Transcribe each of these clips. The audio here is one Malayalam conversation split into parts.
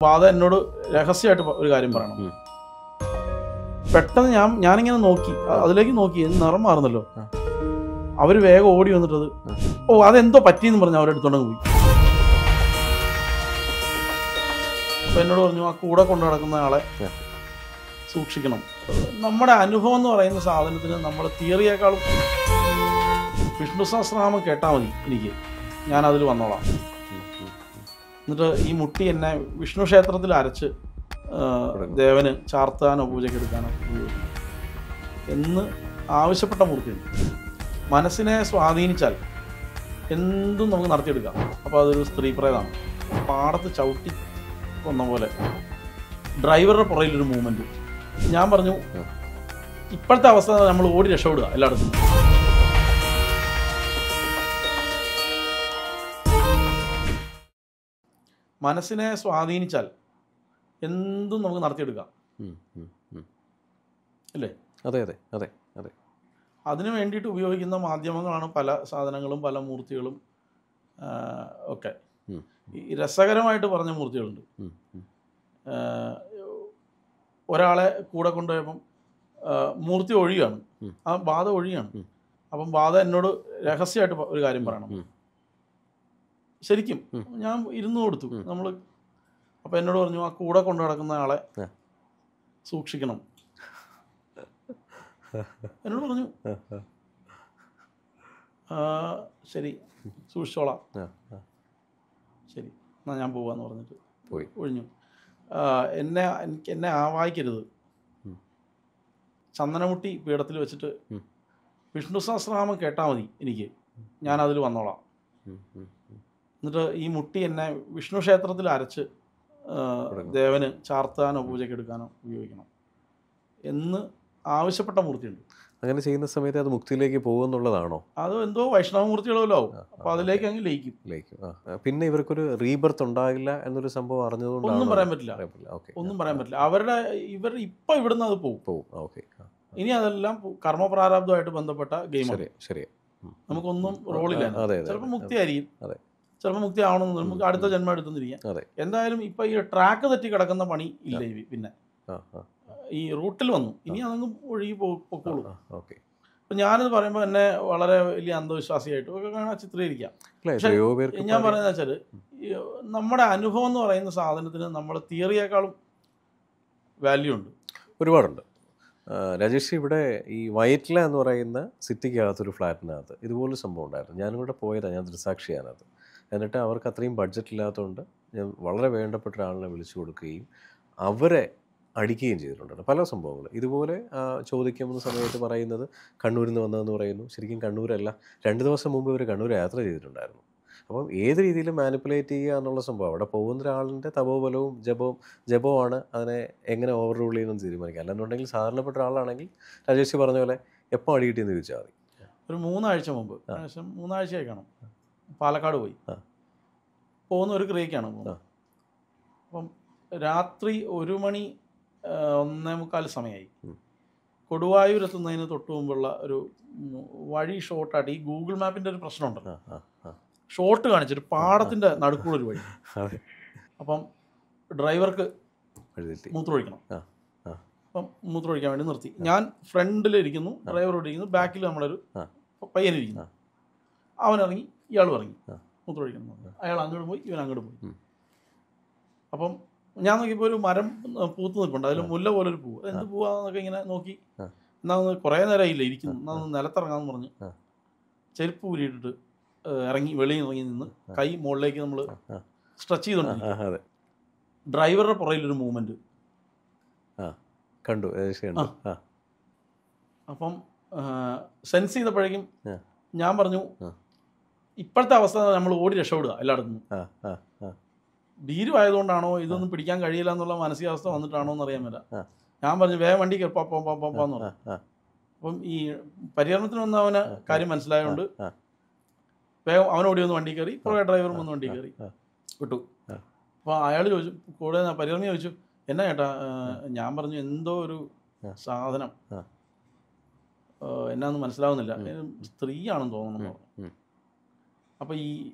ബാധ എന്നോട് രഹസ്യമായിട്ട് ഒരു കാര്യം പറയണം. പെട്ടെന്ന് ഞാനിങ്ങനെ നോക്കി, അതിലേക്ക് നോക്കി, നിറം മാറുന്നല്ലോ. അവർ വേഗം ഓടി വന്നിട്ടത് അതെന്തോ പറ്റിയെന്ന് പറഞ്ഞു അവരെടുത്തോണ്ട് പോയി. അപ്പോൾ എന്നോട് പറഞ്ഞു, ആ കൂടെ കൊണ്ടു നടക്കുന്ന ആളെ സൂക്ഷിക്കണം. നമ്മുടെ അനുഭവം എന്ന് പറയുന്ന സാധനത്തിന് നമ്മൾ തിയറിയേക്കാളും വിഷ്ണു സഹസ്രനാമം കേട്ടാൽ മതി. എനിക്ക് ഞാനതിൽ വന്നോളാം. എന്നിട്ട് ഈ മുട്ടി എന്നെ വിഷ്ണു ക്ഷേത്രത്തിൽ അരച്ച് ദേവന് ചാർത്താനോ പൂജയ്ക്ക് എടുക്കാനോ എന്ന് ആവശ്യപ്പെട്ട മൂർത്തിയുണ്ട്. മനസ്സിനെ സ്വാധീനിച്ചാൽ എന്തും നമുക്ക് നടത്തിയെടുക്കാം. അപ്പോൾ അതൊരു സ്ത്രീ പ്രേതമാണ്. പാടത്ത് ചവിട്ടി കൊന്ന പോലെ ഡ്രൈവറുടെ പുറയിലൊരു മൂവ്മെൻറ്റ്. ഞാൻ പറഞ്ഞു, ഇപ്പോഴത്തെ അവസ്ഥ നമ്മൾ ഓടി രക്ഷപ്പെടുക എല്ലായിടത്തും. മനസ്സിനെ സ്വാധീനിച്ചാൽ എന്തും നമുക്ക് നടത്തിയെടുക്കാം അല്ലേ? അതെ അതെ അതെ അതെ. അതിനു വേണ്ടിയിട്ട് ഉപയോഗിക്കുന്ന മാധ്യമങ്ങളാണ് പല സാധനങ്ങളും, പല മൂർത്തികളും ഒക്കെ. ഈ രസകരമായിട്ട് പറഞ്ഞ മൂർത്തികളുണ്ട്. ഒരാളെ കൂടെ കൊണ്ടുപോയപ്പം മൂർത്തി ഒഴിയാണ്, ആ ബാധ ഒഴിയാണ്. അപ്പം ബാധ എന്നോട് രഹസ്യമായിട്ട് ഒരു കാര്യം പറയണം. ശരിക്കും ഞാൻ ഇരുന്ന് കൊടുത്തു. നമ്മൾ അപ്പം എന്നോട് പറഞ്ഞു, ആ കൂടെ കൊണ്ടു നടക്കുന്ന ആളെ സൂക്ഷിക്കണം. എന്നോട് പറഞ്ഞു, ശരി സൂക്ഷിച്ചോളാം, ശരി എന്നാൽ ഞാൻ പോവാന്ന് പറഞ്ഞിട്ട് പോയി ഒഴിഞ്ഞു. എന്നെ ആവാഹിക്കരുത്. ചന്ദനമുട്ടി പീഠത്തിൽ വെച്ചിട്ട് വിഷ്ണു സഹസ്രനാമം കേട്ടാൽ മതി. എനിക്ക് ഞാനതിൽ വന്നോളാം. എന്നിട്ട് ഈ മുട്ടി എന്നെ വിഷ്ണു ക്ഷേത്രത്തിൽ അരച്ച് ദേവന് ചാർത്താനോ പൂജയ്ക്ക് എടുക്കാനോ ഉപയോഗിക്കണം എന്ന് ആവശ്യപ്പെട്ട മൂർത്തിയുണ്ട്. അങ്ങനെ ചെയ്യുന്ന സമയത്ത് അത് മുക്തിയിലേക്ക് പോകുമെന്നുള്ളതാണോ? അത് എന്തോ വൈഷ്ണവമൂർത്തികളല്ലോ ആവും. അപ്പോൾ അതിലേക്ക് അങ്ങ് ലയിക്കും. പിന്നെ ഇവർക്കൊരു റീബർത്ത് ഉണ്ടാകില്ല എന്നൊരു സംഭവം അറിഞ്ഞതുകൊണ്ട് ഒന്നും പറയാൻ പറ്റില്ല. ഒന്നും പറയാൻ പറ്റില്ല. ഇവർ ഇപ്പം ഇവിടുന്ന് അത് പോകും. ഓക്കെ. ഇനി അതെല്ലാം കർമ്മപ്രാരാബ്ധമായിട്ട് ബന്ധപ്പെട്ട ഗെയിമാണ്. ശരി. നമുക്കൊന്നും റോളില്ല. ചിലപ്പോൾ മുക്തിയായിരിക്കും, ചിലപ്പോൾ മുക്തി ആവണമെന്ന് നമുക്ക് അടുത്ത ജന്മം എടുത്തുന്നിരിക്കാം. എന്തായാലും ഇപ്പം ഈ ട്രാക്ക് തെറ്റി കിടക്കുന്ന പണി ഇല്ല. പിന്നെ ഈ റൂട്ടിൽ വന്നു, ഇനി അതങ്ങ് ഒഴുകി പൊക്കോളൂ. അപ്പം ഞാനിത് പറയുമ്പോൾ എന്നെ വളരെ വലിയ അന്ധവിശ്വാസിയായിട്ടും ഒക്കെ കാണാൻ ചിത്രീകരിക്കാം. പക്ഷേ ഞാൻ പറയുന്നത് വെച്ചാൽ, നമ്മുടെ അനുഭവം എന്ന് പറയുന്ന സാധനത്തിന് നമ്മൾ തിയറിയേക്കാളും വാല്യൂ ഉണ്ട്, ഒരുപാടുണ്ട്. രാജേഷ്, ഇവിടെ ഈ വയറ്റില എന്ന് പറയുന്ന സിറ്റിക്കകത്തൊരു ഫ്ലാറ്റിനകത്ത് ഇതുപോലൊരു സംഭവം ഉണ്ടായിരുന്നു. ഞാനിവിടെ പോയതാണ്, ഞാൻ ദൃസാക്ഷിയാണത്. എന്നിട്ട് അവർക്ക് അത്രയും ബഡ്ജറ്റ് ഇല്ലാത്തതുകൊണ്ട് ഞാൻ വളരെ വേണ്ടപ്പെട്ട ഒരാളിനെ വിളിച്ചു കൊടുക്കുകയും അവരെ അടിക്കുകയും ചെയ്തിട്ടുണ്ട്. പല സംഭവങ്ങൾ ഇതുപോലെ ചോദിക്കുന്ന സമയത്ത് പറയുന്നത് കണ്ണൂരിൽ നിന്ന് വന്നതെന്ന് പറയുന്നു. ശരിക്കും കണ്ണൂരല്ല, 2 ദിവസം മുമ്പ് ഇവർ കണ്ണൂർ യാത്ര ചെയ്തിട്ടുണ്ടായിരുന്നു. അപ്പം ഏത് രീതിയിലും മാനിപ്പുലേറ്റ് ചെയ്യുക എന്നുള്ള സംഭവം, അവിടെ പോകുന്ന ഒരാളിൻ്റെ തപോബലവും ജപവുമാണ് അതിനെ എങ്ങനെ ഓവർ റൂൾ ചെയ്യുന്നത് തീരുമാനിക്കുക. അല്ലെന്നുണ്ടെങ്കിൽ സാധാരണപ്പെട്ട ഒരാളാണെങ്കിൽ രാജേഷ് പറഞ്ഞ പോലെ എപ്പോൾ അടി കിട്ടിയെന്ന് ചോദിച്ചാൽ മതി. ഒരു 3 ആഴ്ച മുമ്പ്, 3 ആഴ്ചയായി കാണും, പാലക്കാട് പോയി പോകുന്ന ഒരു ക്രിയക്കാണ് പോകുന്നത്. അപ്പം രാത്രി 1 മണി 1:45 സമയമായി. കൊടുവായൂർ എത്തുന്നതിന് തൊട്ട് മുമ്പുള്ള ഒരു വഴി ഷോർട്ടായിട്ട്, ഈ ഗൂഗിൾ മാപ്പിൻ്റെ ഒരു പ്രശ്നമുണ്ടല്ലോ, ഷോർട്ട് കാണിച്ചിട്ട് പാടത്തിൻ്റെ നടുക്കൂടെ ഒരു വഴി. അപ്പം ഡ്രൈവർക്ക് മൂത്രമൊഴിക്കണം. അപ്പം മൂത്രമൊഴിക്കാൻ വേണ്ടി നിർത്തി. ഞാൻ ഫ്രണ്ടിലിരിക്കുന്നു, ഡ്രൈവറോട് ഇരിക്കുന്നു, ബാക്കിൽ നമ്മളൊരു പയ്യനിരിക്കുന്നു. അവനിറങ്ങി, ഇയാളും ഇറങ്ങി മൂത്രമൊഴിക്കണം. അയാൾ അങ്ങോട്ട് പോയി, ഇവൻ അങ്ങോട്ട് പോയി. അപ്പം ഞാൻ നോക്കിയപ്പോൾ ഒരു മരം പൂത്ത് നിൽപ്പുണ്ട്, അതിൽ മുല്ല പോലൊരു പൂവ്. എന്ത് പൂവാന്നൊക്കെ ഇങ്ങനെ നോക്കി, എന്നാൽ കുറേ നേരം ഇല്ല ഇരിക്കുന്നു, എന്നാൽ നിലത്തിറങ്ങാമെന്ന് പറഞ്ഞ് ചെരുപ്പ് ഊരിയിട്ടിട്ട് വെളിയിൽ ഇറങ്ങി നിന്ന് കൈ മുകളിലേക്ക് നമ്മൾ സ്ട്രെച്ച് ചെയ്തോണ്ടിരിക്കും. ഡ്രൈവറുടെ പുറയിലൊരു മൂവ്മെൻറ്റ് കണ്ടു. അപ്പം സെൻസ് ചെയ്തപ്പോഴേക്കും ഞാൻ പറഞ്ഞു, ഇപ്പോഴത്തെ അവസ്ഥ നമ്മൾ ഓടി രക്ഷപ്പെടുക എല്ലായിടത്തും. ഭീരുവായതുകൊണ്ടാണോ, ഇതൊന്നും പിടിക്കാൻ കഴിയില്ല എന്നുള്ള മാനസികാവസ്ഥ വന്നിട്ടാണോ എന്ന് അറിയാൻ പറ്റില്ല. ഞാൻ പറഞ്ഞു, വേഗം വണ്ടി പോന്ന് പറഞ്ഞു. അപ്പം ഈ പരിഹരണത്തിന് വന്ന അവന് കാര്യം മനസ്സിലായതുകൊണ്ട് വേഗം അവനോടി വന്ന് വണ്ടി കയറി, പുറകെ ഡ്രൈവറും വന്ന് വണ്ടി കയറി വിട്ടു. അപ്പോൾ അയാൾ ചോദിച്ചു, കൂടെ പരിഹരണം ചോദിച്ചു, എന്നാ ചേട്ടാ? ഞാൻ പറഞ്ഞു, എന്തോ ഒരു സാധനം എന്നാന്ന് മനസ്സിലാവുന്നില്ല, സ്ത്രീയാണെന്ന് തോന്നുന്നു. അപ്പോൾ ഈ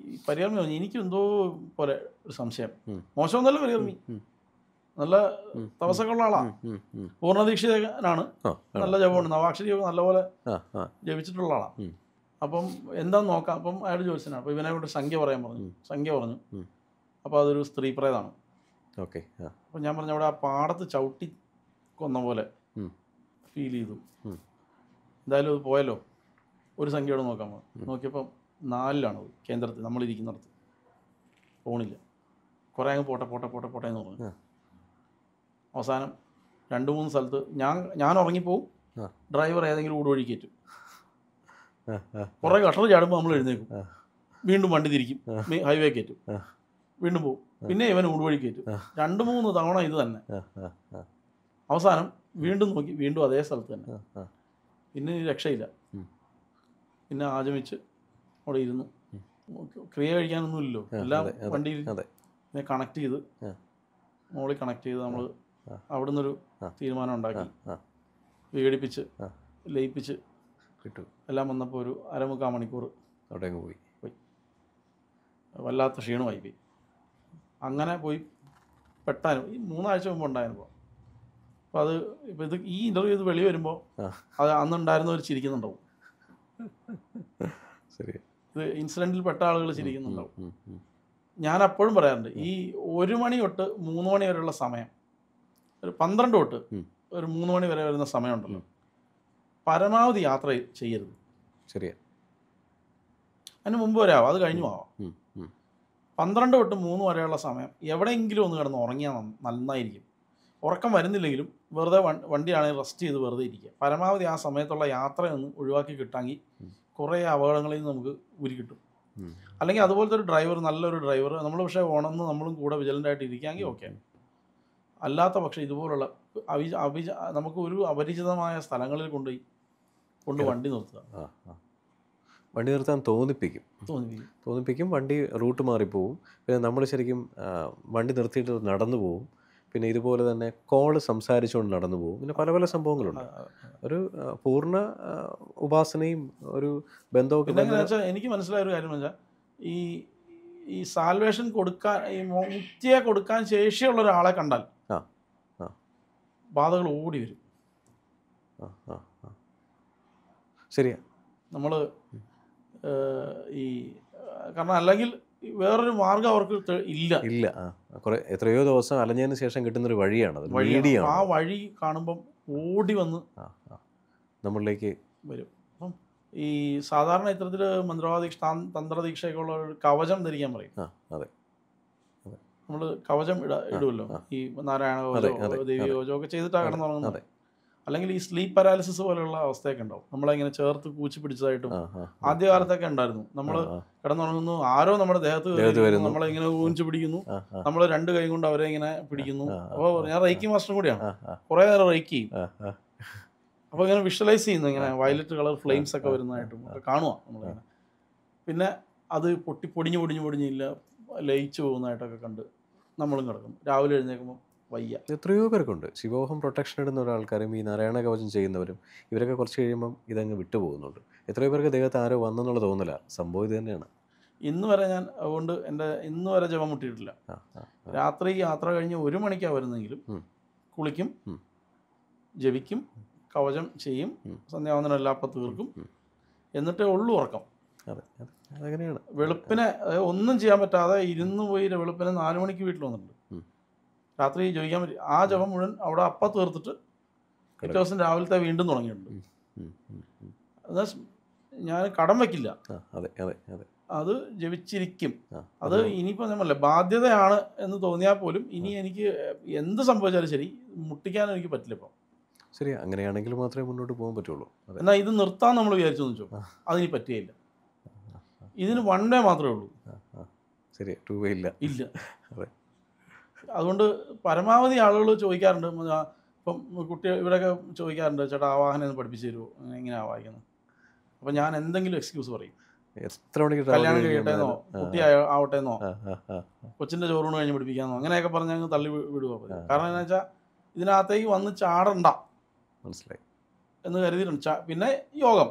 പരികർമ്മി പറഞ്ഞു, എനിക്കെന്തോ പോലെ ഒരു സംശയം. മോശമൊന്നുമല്ല പരികർമ്മി, നല്ല തപസ്സൊക്കെയുള്ള ആളാണ്, പൂർണ്ണദീക്ഷിതനാണ്, നല്ല ജപമുണ്ട്, നവാക്ഷരി നല്ലപോലെ ജപിച്ചിട്ടുള്ള ആളാണ്. അപ്പം എന്താന്ന് നോക്കാം. അപ്പം അയാൾ ചോദിച്ചതാണ്. അപ്പോൾ ഇവനെ കൊണ്ട് സംഖ്യ പറയാൻ പറഞ്ഞു. സംഖ്യ പറഞ്ഞു. അപ്പോൾ അതൊരു സ്ത്രീ പ്രേതാണ്. ഓക്കെ. അപ്പം ഞാൻ പറഞ്ഞു അവിടെ ആ പാടത്ത് ചവിട്ടി കൊന്ന പോലെ ഫീൽ ചെയ്തു. എന്തായാലും അത് പോയല്ലോ, ഒരു സംഖ്യയോടെ നോക്കാൻ പറഞ്ഞു. നോക്കിയപ്പം 4-ലാണത് കേന്ദ്രത്തിൽ നമ്മളിരിക്കുന്നിടത്ത്. ഫോണില്ല. കുറേ അങ്ങ് പോട്ടെ പോട്ടെ പോട്ടെ പോട്ടെ എന്ന് പറഞ്ഞു. അവസാനം 2-3 സ്ഥലത്ത് ഞാൻ ഉറങ്ങിപ്പോവും, ഡ്രൈവർ ഏതെങ്കിലും ഊടുവഴി കയറ്റും. കുറേ കട്ടർ ചാടുമ്പോൾ നമ്മൾ എഴുന്നേക്കും, വീണ്ടും വണ്ടി തിരിക്കും, ഹൈവേ കയറ്റും, വീണ്ടും പോവും, പിന്നെ ഇവൻ ഊടുവഴി കയറ്റും. 2-3 തവണ ഇത് തന്നെ. അവസാനം വീണ്ടും നോക്കി, വീണ്ടും അതേ സ്ഥലത്ത് തന്നെ. പിന്നെ രക്ഷയില്ല. പിന്നെ ആചമിച്ച് അവിടെ ഇരുന്നു. ക്രിയ കഴിക്കാനൊന്നുമില്ലല്ലോ, എല്ലാം വണ്ടിയിൽ. പിന്നെ കണക്ട് ചെയ്ത്, മോളിൽ കണക്ട് ചെയ്ത് നമ്മൾ അവിടെ നിന്നൊരു തീരുമാനം ഉണ്ടാക്കി, വിഘടിപ്പിച്ച് ലയിപ്പിച്ച് കിട്ടും. എല്ലാം വന്നപ്പോൾ ഒരു 3/4 മണിക്കൂർ അവിടെ പോയി. വല്ലാത്ത ക്ഷീണമായി പോയി. അങ്ങനെ പോയി പെട്ടാനും ഈ 3 ആഴ്ച മുമ്പ് ഉണ്ടായിരുന്നപ്പോൾ. അപ്പോൾ അത് ഇപ്പോൾ ഇത് ഈ ഇൻ്റർവ്യൂ ഇത് വെളി വരുമ്പോൾ അത് അന്നുണ്ടായിരുന്നവർ ചിരിക്കുന്നുണ്ടാവും. ശരി, ഇത് ഇൻസിഡൻറ്റിൽ പെട്ട ആളുകൾ ചിരിക്കുന്നുണ്ടാവും. ഞാൻ അപ്പോഴും പറയാറുണ്ട്, ഈ 1 മണി തൊട്ട് 3 മണി വരെയുള്ള സമയം, ഒരു 12 തൊട്ട് ഒരു 3 മണി വരെ വരുന്ന സമയമുണ്ടല്ലോ, പരമാവധി യാത്ര ചെയ്യരുത്. ശരിയാ. അതിന് മുമ്പ് വരെ ആവാം, അത് കഴിഞ്ഞു ആവാം. 12 തൊട്ട് 3 വരെയുള്ള സമയം എവിടെയെങ്കിലും ഒന്ന് കിടന്ന് ഉറങ്ങിയാൽ നന്നായിരിക്കും. ഉറക്കം വരുന്നില്ലെങ്കിലും വെറുതെ വണ്ടിയാണെങ്കിൽ റെസ്റ്റ് ചെയ്ത് വെറുതെ ഇരിക്കുക. പരമാവധി ആ സമയത്തുള്ള യാത്രയൊന്ന് ഒഴിവാക്കി കിട്ടാമെങ്കിൽ കുറേ അപകടങ്ങളിൽ നിന്ന് നമുക്ക് ഉരി കിട്ടും. അല്ലെങ്കിൽ അതുപോലത്തെ ഒരു ഡ്രൈവർ, നല്ലൊരു ഡ്രൈവർ നമ്മൾ പക്ഷേ ഉണർന്ന് നമ്മളും കൂടെ വിജിലൻ്റായിട്ട് ഇരിക്കാമെങ്കിൽ ഓക്കെ. അല്ലാത്ത പക്ഷേ ഇതുപോലുള്ള നമുക്ക് ഒരു അപരിചിതമായ സ്ഥലങ്ങളിൽ കൊണ്ട് വണ്ടി നിർത്തുക. വണ്ടി നിർത്താൻ തോന്നിപ്പിക്കും. വണ്ടി റൂട്ട് മാറിപ്പോവും. പിന്നെ നമ്മൾ ശരിക്കും വണ്ടി നിർത്തിയിട്ട് നടന്നു പോവും. പിന്നെ ഇതുപോലെ തന്നെ കോള് സംസാരിച്ചുകൊണ്ട് നടന്നു പോകും. പിന്നെ പല പല സംഭവങ്ങളുണ്ട്. ഒരു പൂർണ്ണ ഉപാസനയും ഒരു ബന്ധമൊക്കെ. എനിക്ക് മനസ്സിലായ ഒരു കാര്യം എന്ന് വെച്ചാൽ, ഈ സാൽവേഷൻ കൊടുക്കാൻ, ഈ മുക്തിയെ കൊടുക്കാൻ ശേഷിയുള്ള ഒരാളെ കണ്ടാൽ ബാധകൾ ഓടി വരും. ശരിയാ. നമ്മൾ കാരണം അല്ലെങ്കിൽ വേറൊരു മാർഗം അവർക്ക് ഇല്ല. കുറെ എത്രയോ ദിവസം അലഞ്ഞതിന് ശേഷം കിട്ടുന്നൊരു വഴിയാണ്. ആ വഴി കാണുമ്പം ഓടി വന്ന് നമ്മളിലേക്ക് വരും. അപ്പം ഈ സാധാരണ ഇത്തരത്തിൽ മന്ത്രവാദീക്ഷ, തന്ത്രദീക്ഷയൊക്കെ ഉള്ള ഒരു കവചം ധരിക്കാൻ പറയും. അതെ, നമ്മൾ കവചം ഇടുമല്ലോ, ഈ നാരായണ കവചോ ദേവി കവചോ ഒക്കെ ചെയ്തിട്ടാണ് കിടന്നുറങ്ങുന്നത്. അല്ലെങ്കിൽ ഈ സ്ലീപ്പ് പാരാലിസിസ് പോലെയുള്ള അവസ്ഥയൊക്കെ ഉണ്ടാവും. നമ്മളെങ്ങനെ ചേർത്ത് കൂച്ചി പിടിച്ചതായിട്ടും ആദ്യകാലത്തൊക്കെ ഉണ്ടായിരുന്നു. നമ്മൾ കിടന്നുറങ്ങുന്നു, ആരോ നമ്മുടെ ദേഹത്ത് വരുന്നു, നമ്മളിങ്ങനെ ഊഞ്ചു പിടിക്കുന്നു, നമ്മൾ 2 കൈ കൊണ്ട് അവരെ ഇങ്ങനെ പിടിക്കുന്നു. അപ്പോൾ ഞാൻ റേക്കി മാസ്റ്റർ കൂടിയാണ്, കുറേ നേരം റേക്കി ചെയ്യും. അപ്പോൾ ഇങ്ങനെ വിഷ്വലൈസ് ചെയ്യുന്നു, ഇങ്ങനെ വയലറ്റ് കളർ ഫ്ലെയിംസ് ഒക്കെ വരുന്നതായിട്ടും ഒക്കെ കാണുക നമ്മളിങ്ങനെ. പിന്നെ അത് പൊടിഞ്ഞില്ല ലയിച്ചു പോകുന്നതായിട്ടൊക്കെ കണ്ട് നമ്മളും കിടക്കും. രാവിലെ എഴുന്നേൽക്കുമ്പോൾ വയ്യ. എത്രയോ പേർക്കുണ്ട്. ശിവോഹം പ്രൊട്ടക്ഷൻ ഇടുന്ന ഒരാൾക്കാരും ഈ നാരായണ കവചം ചെയ്യുന്നവരും ഇവരൊക്കെ കുറച്ച് കഴിയുമ്പം ഇതങ്ങ് വിട്ടുപോകുന്നുണ്ട്. എത്രയോ പേർക്ക് ദേഹത്ത് ആരോ വന്നെന്നുള്ള തോന്നില്ല. സംഭവം ഇത് തന്നെയാണ്. ഇന്ന് വരെ ഞാൻ അതുകൊണ്ട് എൻ്റെ ഇന്ന് വരെ ജപം മുട്ടിയിട്ടില്ല. രാത്രി യാത്ര കഴിഞ്ഞ് 1 മണിക്കാണ് വരുന്നെങ്കിലും കുളിക്കും, ജപിക്കും, കവചം ചെയ്യും, സന്ധ്യാവന്തനം എല്ലാം അപ്പം തീർക്കും, എന്നിട്ടേ ഉള്ളൂ ഉറക്കം. അങ്ങനെയാണ്. വെളുപ്പിനെ ഒന്നും ചെയ്യാൻ പറ്റാതെ ഇരുന്ന് പോയി വെളുപ്പിനെ 4 മണിക്ക് വീട്ടിൽ വന്നിട്ടുണ്ട്. രാത്രി ജപിക്കാൻ പറ്റി. ആ ജപം മുഴുവൻ അവിടെ അപ്പം തീർത്തിട്ട് പിറ്റേ ദിവസം രാവിലത്തെ വീണ്ടും തുടങ്ങിയിട്ടുണ്ട്. ഞാൻ കടം വയ്ക്കില്ല, അത് ജപിച്ചിരിക്കും. അത് ഇനിയിപ്പോൾ നമ്മളല്ലേ ബാധ്യതയാണ് എന്ന് തോന്നിയാൽ പോലും ഇനി എനിക്ക് എന്ത് സംഭവിച്ചാലും ശരി മുട്ടിക്കാൻ എനിക്ക് പറ്റില്ല ഇപ്പം. ശരി, അങ്ങനെയാണെങ്കിൽ മാത്രമേ മുന്നോട്ട് പോകാൻ പറ്റുള്ളൂ. എന്നാൽ ഇത് നിർത്താൻ നമ്മൾ വിചാരിച്ചു വെച്ചോ, അതിന് പറ്റുകയില്ല. ഇതിന് 1 വേ മാത്രമേ ഉള്ളൂ. ശരി, 2 വേ ഇല്ല. അതുകൊണ്ട് പരമാവധി ആളുകൾ ചോദിക്കാറുണ്ട്. ഇപ്പം ഇവരൊക്കെ ചോദിക്കാറുണ്ട്, ചേട്ടാ ആവാഹനം ഒന്ന് പഠിപ്പിച്ചു തരുമോ, എങ്ങനെ ആവാഹിക്കുന്നത്. അപ്പം ഞാൻ എന്തെങ്കിലും എക്സ്ക്യൂസ് പറയും. കല്യാണം കഴിയട്ടെന്നോ, കുട്ടി ആവട്ടെന്നോ, കൊച്ചിൻ്റെ ചോറൂണ് കഴിഞ്ഞ് പഠിപ്പിക്കാമെന്നോ, അങ്ങനെയൊക്കെ പറഞ്ഞ് ഞങ്ങൾ തള്ളി വിടുക. കാരണം എന്താ വെച്ചാൽ ഇതിനകത്തേക്ക് വന്ന് ചാടണ്ട, മനസ്സിലായി എന്ന് കരുതിയിട്ടുണ്ട്. പിന്നെ യോഗം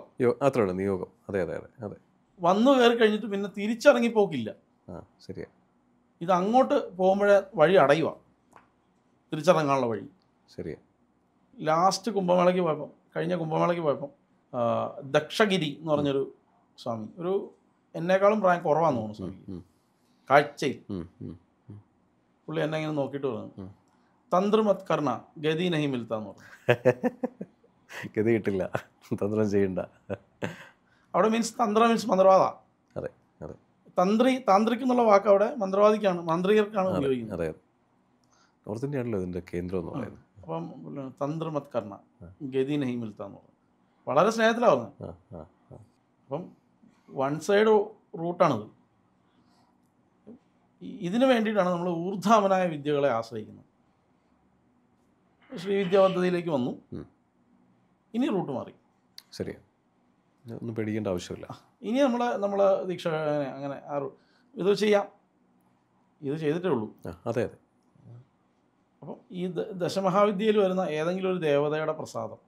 അത്രേ ഉള്ളൂ, നിയോഗം. അതെ. വന്നു കയറി കഴിഞ്ഞിട്ട് പിന്നെ തിരിച്ചിറങ്ങിപ്പോക്കില്ല. ശരിയാ. ഇത് അങ്ങോട്ട് പോകുമ്പോഴേ വഴി അടയുക. തിരിച്ചിറങ്ങാനുള്ള വഴി. ശരിയാ. ലാസ്റ്റ് കുംഭമേളയ്ക്ക് പോയപ്പം, കഴിഞ്ഞ കുംഭമേളയ്ക്ക് പോയപ്പം ദക്ഷഗിരി എന്ന് പറഞ്ഞൊരു സ്വാമി, ഒരു എന്നേക്കാളും പ്രായം കുറവാന്ന് തോന്നുന്നു സ്വാമി, കാഴ്ചയിൽ. പുള്ളി എന്നെ ഇങ്ങനെ നോക്കിയിട്ട് പറഞ്ഞു, തന്ത്രമത് കർണ ഗതി നഹി മിൽത്താന്ന് പറഞ്ഞു. ഗതി കിട്ടില്ല, തന്ത്രം ചെയ്യണ്ട. അവിടെ മീൻസ് തന്ത്രം മീൻസ് മന്ത്രവാദ. അതെ അതെ. താന്ത്രിക് എന്നുള്ള വാക്ക് അവിടെ മന്ത്രവാദിക്കാണ്, മാന്ത്രികർക്കാണ് ഉപയോഗിക്കുന്നത്. അതെ, നോർത്ത് ഇന്ത്യ ആണല്ലോ ഇതിൻ്റെ കേന്ദ്രം എന്ന് പറയുന്നത്. അപ്പം തന്ത്രമത് കർണ ഗതി നഹി മിൽത്താന്ന് പറഞ്ഞു. വളരെ സ്നേഹത്തിലാണ് പറഞ്ഞത്. അപ്പം വൺ സൈഡ് റൂട്ടാണിത്. ഇതിനു വേണ്ടിയിട്ടാണ് നമ്മൾ ഊർധ്വാമനായ വിദ്യകളെ ആശ്രയിക്കുന്നത്. ശ്രീവിദ്യാ പദ്ധതിയിലേക്ക് വന്നു, ഇനി റൂട്ട് മാറി. ശരിയാ, ഒന്നും പേടിക്കേണ്ട ആവശ്യമില്ല. ഇനി നമ്മളെ ദീക്ഷ അങ്ങനെ ഇത് ചെയ്യാം, ഇത് ചെയ്തിട്ടേ ഉള്ളൂ. അതെ അതെ. അപ്പം ഈ ദശമഹാവിദ്യയിൽ വരുന്ന ഏതെങ്കിലും ഒരു ദേവതയുടെ പ്രസാദം,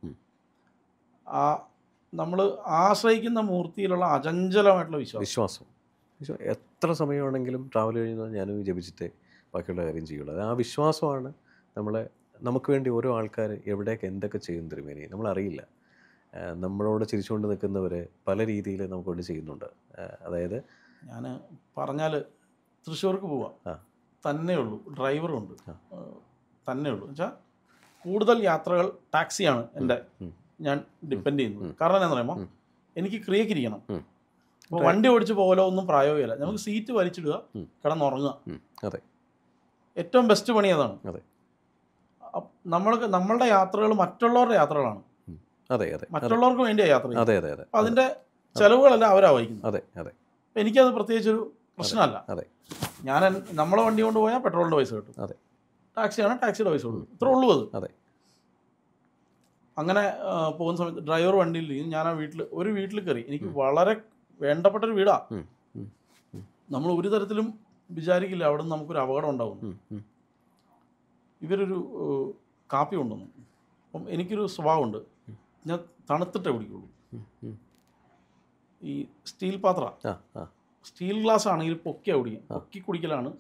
നമ്മൾ ആശ്രയിക്കുന്ന മൂർത്തിയിലുള്ള അചഞ്ചലമായിട്ടുള്ള വിശ്വാസം എത്ര സമയമാണെങ്കിലും ട്രാവൽ കഴിഞ്ഞാൽ ഞാനും ജപിച്ചിട്ടേ ബാക്കിയുള്ള കാര്യം ചെയ്യുള്ളൂ. ആ വിശ്വാസമാണ് നമുക്ക് വേണ്ടി ഓരോ ആൾക്കാർ എവിടെയൊക്കെ എന്തൊക്കെ ചെയ്യും തിരുമേനി നമ്മളറിയില്ല. നമ്മളോട് ചിരിച്ചുകൊണ്ട് നിൽക്കുന്നവർ പല രീതിയിൽ നമുക്കൊണ്ട് ചെയ്യുന്നുണ്ട്. അതായത് ഞാൻ പറഞ്ഞാൽ തൃശ്ശൂർക്ക് പോവാം, തന്നെ ഉള്ളൂ, ഡ്രൈവറുണ്ട്, തന്നെ ഉള്ളൂ. എന്നുവെച്ചാൽ കൂടുതൽ യാത്രകൾ ടാക്സിയാണ് ഞാൻ ഡിപ്പെൻഡ് ചെയ്യുന്നത്. കാരണം എന്താണെന്ന് പറയുമ്പോൾ എനിക്ക് ക്രിയക്ക് ഇരിക്കണം. അപ്പോൾ വണ്ടി ഓടിച്ച് പോകലോ ഒന്നും പ്രായോഗികമല്ല. നമുക്ക് സീറ്റ് വലിച്ചിടുക, കിടന്നുറങ്ങുക. അതെ, ഏറ്റവും ബെസ്റ്റ് പണി അതാണ്. അതെ, നമ്മളുടെ യാത്രകൾ മറ്റുള്ളവരുടെ യാത്രകളാണ്. അതെ അതെ, മറ്റുള്ളവർക്ക് വേണ്ടിയാണ് യാത്ര ചെയ്യുന്നത്. അതെ അതെ അതെ. അപ്പം അതിൻ്റെ ചിലവുകളെല്ലാം അവരാ വഹിക്കുന്നത്. അതെ അതെ. അപ്പം എനിക്കത് പ്രത്യേകിച്ചൊരു പ്രശ്നമല്ല. അതെ, നമ്മളെ വണ്ടി കൊണ്ട് പോയാൽ പെട്രോളിൻ്റെ പൈസ കിട്ടും. അതെ, ടാക്സിയാണ് ടാക്സിയുടെ പൈസ കിട്ടും. ഇത്രേ ഉള്ളൂ അത്. അതെ. അങ്ങനെ പോകുന്ന സമയത്ത് ഡ്രൈവർ വണ്ടിയിൽ ഞാൻ ഒരു വീട്ടിൽ കയറി. എനിക്ക് വളരെ വേണ്ടപ്പെട്ടൊരു വീടാ. നമ്മൾ ഒരു തരത്തിലും വിചാരിക്കില്ല അവിടെ നിന്ന് നമുക്കൊരു അപകടം ഉണ്ടാവും. ഇവരൊരു കാപ്പി കൊണ്ടുവന്നു. അപ്പം എനിക്കൊരു സ്വഭാവമുണ്ട്, ഞാൻ തണുത്തിട്ടേ കുടിക്കുള്ളൂ. ഈ സ്റ്റീൽ പാത്ര, സ്റ്റീൽ ഗ്ലാസ് ആണെങ്കിൽ പൊക്കി കുടിക്കലാണ്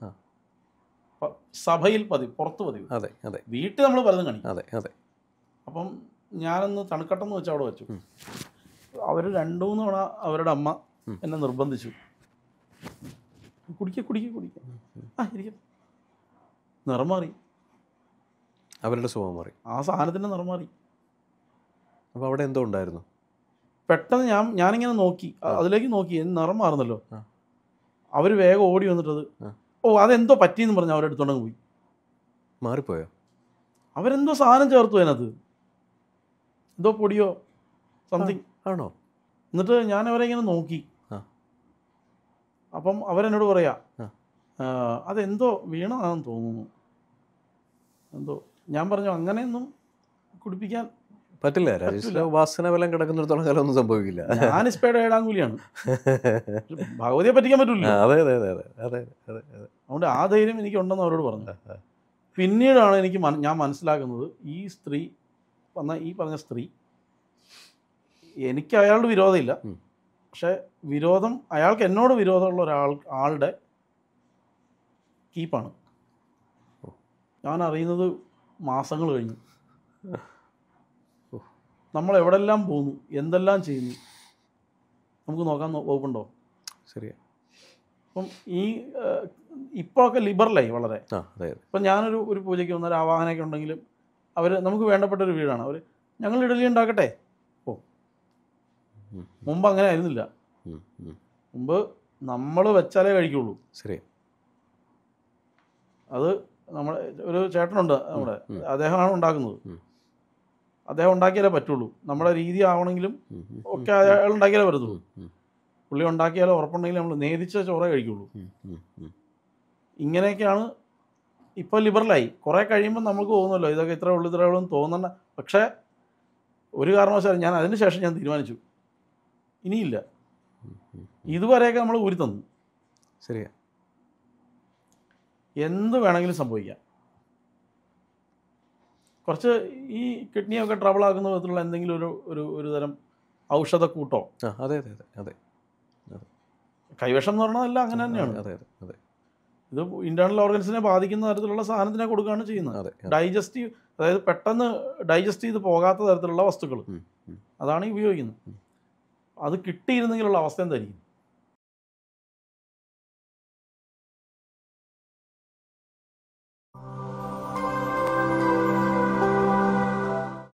സഭയിൽ പുറത്ത് പതിവ്. അതെ അതെ. വീട്ടിൽ നമ്മൾ പലതും കാണിക്കും. അതെ അതെ. അപ്പം ഞാനൊന്ന് തണുക്കട്ടെന്ന് വെച്ചാൽ അവിടെ വെച്ചു. അവർ 2-3 തവണ അവരുടെ അമ്മ എന്നെ നിർബന്ധിച്ചു, കുടിക്ക ഇരിക്കും. നിറം മാറി, അവരുടെ സ്വഭാവം മാറി, ആ സാധനത്തിൻ്റെ നിറം മാറി. അപ്പോൾ അവിടെ എന്തോ ഉണ്ടായിരുന്നു. പെട്ടെന്ന് ഞാനിങ്ങനെ നോക്കി, അതിലേക്ക് നോക്കി, നിറം മാറുന്നല്ലോ. അവർ വേഗം ഓടി വന്നിട്ടത് അതെന്തോ പറ്റിയെന്ന് പറഞ്ഞ് അവരെടുത്തോണ്ടങ്ങ് പോയി. മാറിപ്പോയോ? അവരെന്തോ സാധനം ചേർത്തു അതിനകത്ത്, എന്തോ പൊടിയോ സംതിങ് ആണോ? എന്നിട്ട് ഞാൻ അവരെ ഇങ്ങനെ നോക്കി. അപ്പം അവരെന്നോട് പറയാ, അതെന്തോ വീണതാണെന്ന് തോന്നുന്നു എന്തോ. ഞാൻ പറഞ്ഞു അങ്ങനെയൊന്നും കുടിപ്പിക്കാൻ പറ്റില്ല രാജേഷ്. വാസന ബലം കിടക്കുന്നിടത്തോളം കാലം ഒന്നും സംഭവിക്കില്ല. ഞാൻ സ്പേഡ് ഏടാങ്കൂലിയാണ്, ഭഗവതിയെ പറ്റിക്കാൻ പറ്റില്ല. അതെ അതെ അതെ അതെ അതെ അതെ. അതുകൊണ്ട് ആ ധൈര്യം എനിക്കുണ്ടെന്ന് അവരോട് പറഞ്ഞു. പിന്നീടാണ് ഞാൻ മനസ്സിലാക്കുന്നത്, ഈ സ്ത്രീ ഈ പറഞ്ഞ സ്ത്രീ, എനിക്ക് അയാളുടെ വിരോധമില്ല, പക്ഷെ അയാൾക്ക് എന്നോട് വിരോധമുള്ള ആളുടെ കീപ്പാണ്. ഞാൻ അറിയുന്നത് മാസങ്ങൾ കഴിഞ്ഞു. നമ്മൾ എവിടെല്ലാം പോകുന്നു, എന്തെല്ലാം ചെയ്യുന്നു, നമുക്ക് നോക്കാൻ വകുപ്പുണ്ടോ? ശരിയാ. അപ്പം ഇപ്പോഴൊക്കെ ലിബറലായി വളരെ. ഇപ്പം ഞാനൊരു പൂജയ്ക്ക് വന്നൊരു ആവാഹനയൊക്കെ ഉണ്ടെങ്കിലും നമുക്ക് വേണ്ടപ്പെട്ടൊരു വീടാണ്. ഞങ്ങൾ ഇഡലി ഉണ്ടാക്കട്ടെ. മുമ്പ് അങ്ങനെ ആയിരുന്നില്ല. മുമ്പ് നമ്മൾ വെച്ചാലേ കഴിക്കുള്ളൂ. ശരി. അത് ഒരു ചേട്ടനുണ്ട് നമ്മുടെ, അദ്ദേഹമാണ് ഉണ്ടാക്കുന്നത്. അദ്ദേഹം ഉണ്ടാക്കിയാലേ പറ്റുള്ളൂ. നമ്മുടെ രീതി ആവണമെങ്കിലും ഒക്കെ അയാൾ ഉണ്ടാക്കിയാലേ പറ്റത്തുള്ളൂ. പുള്ളി ഉണ്ടാക്കിയാലോ ഉറപ്പുണ്ടെങ്കിൽ നമ്മൾ നേദിച്ച ചോറേ കഴിക്കുള്ളൂ. ഇങ്ങനെയൊക്കെയാണ്. ഇപ്പോൾ ലിബറലായി. കുറേ കഴിയുമ്പോൾ നമുക്ക് തോന്നുമല്ലോ ഇതൊക്കെ ഇത്രേ ഉള്ളൂ എന്ന് തോന്നണ്ട. പക്ഷേ ഒരു കാരണവശാലും ഞാൻ അതിന് ശേഷം ഞാൻ തീരുമാനിച്ചു, ഇനിയില്ല. ഇതുവരെയൊക്കെ നമ്മൾ ഊരി തന്നു. ശരിയാ. എന്ത് വേണമെങ്കിലും സംഭവിക്കാം. കുറച്ച് ഈ കിഡ്നിയൊക്കെ ട്രബിൾ ആക്കുന്ന വിധത്തിലുള്ള എന്തെങ്കിലും ഒരു തരം ഔഷധക്കൂട്ടോ. അതെ അതെ അതെ അതെ. കൈവശം എന്ന് പറഞ്ഞതല്ല, അങ്ങനെ തന്നെയാണ്. അതെ അതെ അതെ. ഇത് ഇന്റേണൽ ഓർഗൻസിനെ ബാധിക്കുന്ന തരത്തിലുള്ള സാധനത്തിനെ കൊടുക്കുകയാണ് ചെയ്യുന്നത്. അതെ ഡൈജസ്റ്റീവ്, അതായത് പെട്ടെന്ന് ഡൈജസ്റ്റ് ചെയ്ത് പോകാത്ത തരത്തിലുള്ള വസ്തുക്കൾ അതാണ് ഈ ഉപയോഗിക്കുന്നത്. അത് കിട്ടിയിരുന്നെങ്കിലുള്ള അവസ്ഥ എന്തായിരിക്കും?